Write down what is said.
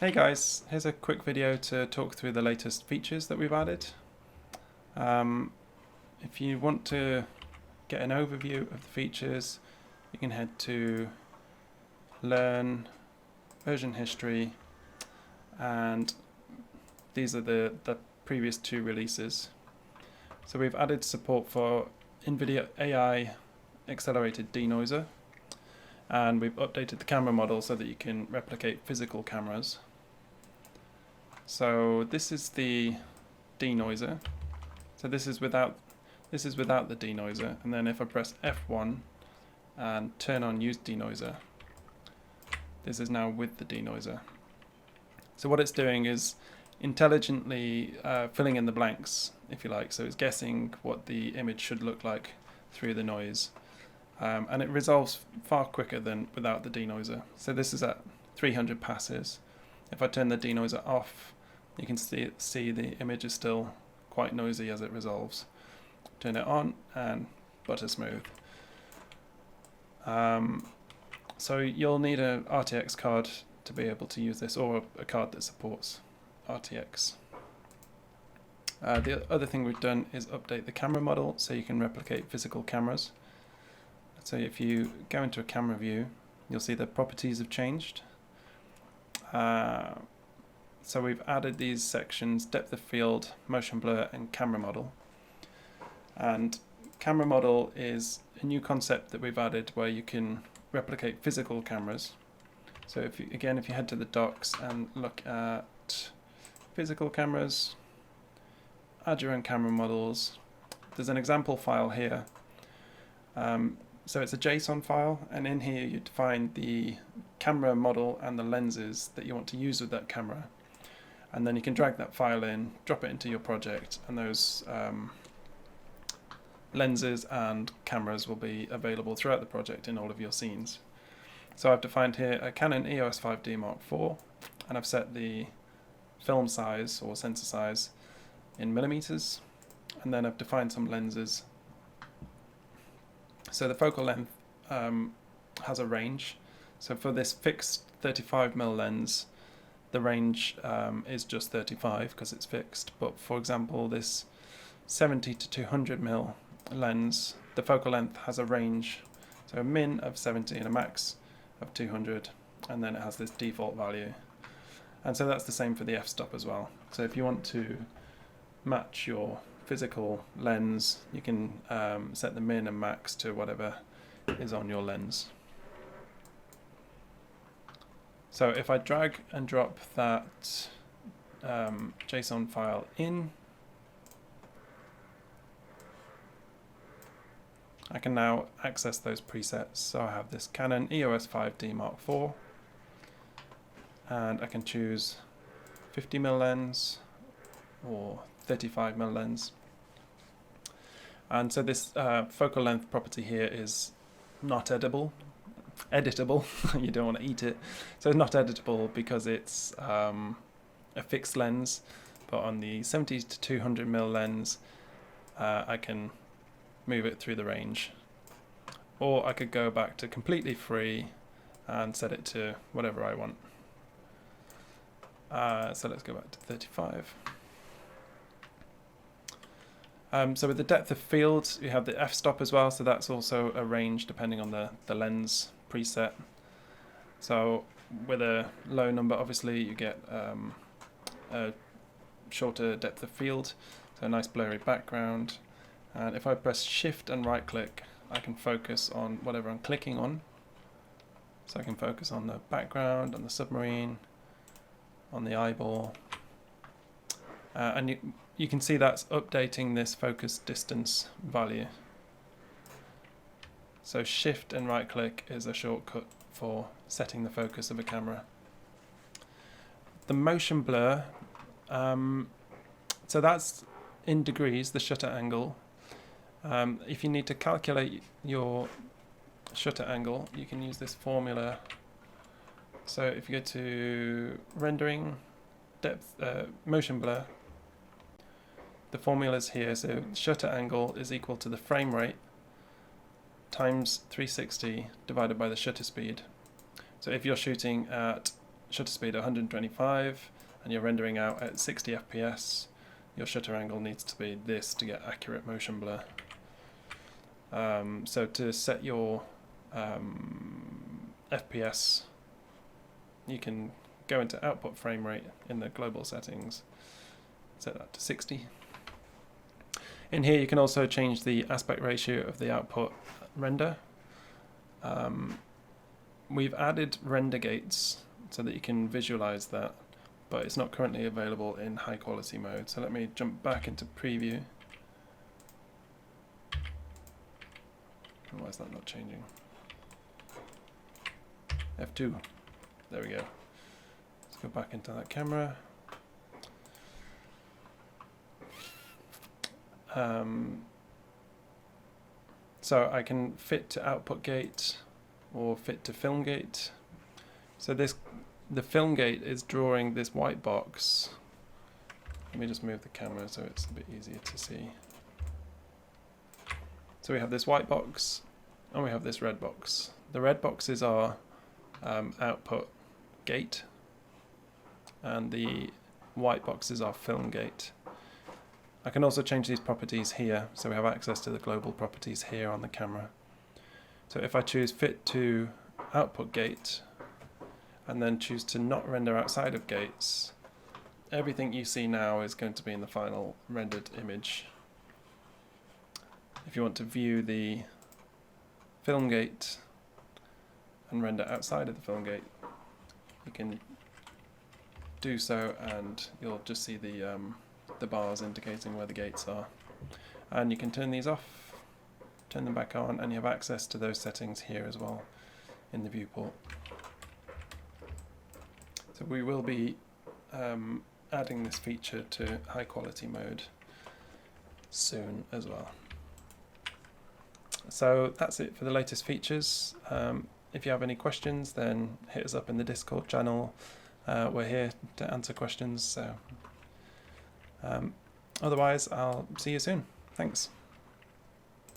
Hey guys, here's a quick video to talk through the latest features that we've added. If you want to get an overview of the features, you can head to Learn, Version History, and these are the previous two releases. So we've added support for Nvidia AI accelerated denoiser, and we've updated the camera model so that you can replicate physical cameras. So this is the denoiser. So this is without the denoiser, and then if I press F1 and turn on use denoiser, this is now with the denoiser. So what it's doing is intelligently filling in the blanks, if you like. So it's guessing what the image should look like through the noise, and it resolves far quicker than without the denoiser. So this is at 300 passes. If I turn the denoiser off, you can see the image is still quite noisy as it resolves. Turn it on and butter smooth. So you'll need an RTX card to be able to use this, or a card that supports RTX. The other thing we've done is update the camera model so you can replicate physical cameras. So if you go into a camera view, you'll see the properties have changed. So we've added these sections: depth of field, motion blur, and camera model. And camera model is a new concept that we've added where you can replicate physical cameras. So if you head to the docs and look at physical cameras, add your own camera models. There's an example file here. So it's a JSON file, and in here you define the camera model and the lenses that you want to use with that camera. And then you can drag that file in, drop it into your project, and those lenses and cameras will be available throughout the project in all of your scenes. So I've defined here a Canon EOS 5D Mark IV, and I've set the film size or sensor size in millimeters, and then I've defined some lenses. So the focal length has a range. So for this fixed 35mm lens, the range is just 35 because it's fixed. But for example, this 70 to 200mm lens, the focal length has a range, so a min of 70 and a max of 200, and then it has this default value. And so that's the same for the f-stop as well. So if you want to match your physical lens, you can set the min and max to whatever is on your lens. So if I drag and drop that JSON file in, I can now access those presets. So I have this Canon EOS 5D Mark IV, and I can choose 50mm lens or 35mm lens. And so this focal length property here is not editable. You don't want to eat it. So it's not editable because it's a fixed lens, but on the 70 to 200mm lens, I can move it through the range. Or I could go back to completely free and set it to whatever I want. So let's go back to 35. So with the depth of field, you have the f-stop as well, so that's also a range depending on the lens preset. So with a low number, obviously you get a shorter depth of field, so a nice blurry background. And if I press shift and right click, I can focus on whatever I'm clicking on. So I can focus on the background, on the submarine, on the eyeball. And you can see that's updating this focus distance value. So shift and right click is a shortcut for setting the focus of a camera. The motion blur, so that's in degrees, the shutter angle. If you need to calculate your shutter angle, you can use this formula. So if you go to rendering, depth, motion blur, the formula is here. So shutter angle is equal to the frame rate times 360 divided by the shutter speed. So if you're shooting at shutter speed 125 and you're rendering out at 60 FPS, your shutter angle needs to be this to get accurate motion blur. So to set your FPS, you can go into output frame rate in the global settings, set that to 60. In here you can also change the aspect ratio of the output render. We've added render gates so that you can visualize that, but it's not currently available in high quality mode. So let me jump back into preview. Why is that not changing? F2. There we go. Let's go back into that camera. So I can fit to output gate or fit to film gate. So the film gate is drawing this white box. Let me just move the camera so it's a bit easier to see. So we have this white box and we have this red box. The red box is our output gate and the white box is our film gate. I can also change these properties here, so we have access to the global properties here on the camera. So if I choose fit to output gate and then choose to not render outside of gates, everything you see now is going to be in the final rendered image. If you want to view the film gate and render outside of the film gate, you can do so and you'll just see the bars indicating where the gates are. And you can turn these off, turn them back on, and you have access to those settings here as well in the viewport. So we will be adding this feature to high quality mode soon as well. So that's it for the latest features. If you have any questions, then hit us up in the Discord channel. We're here to answer questions. So otherwise, I'll see you soon. Thanks.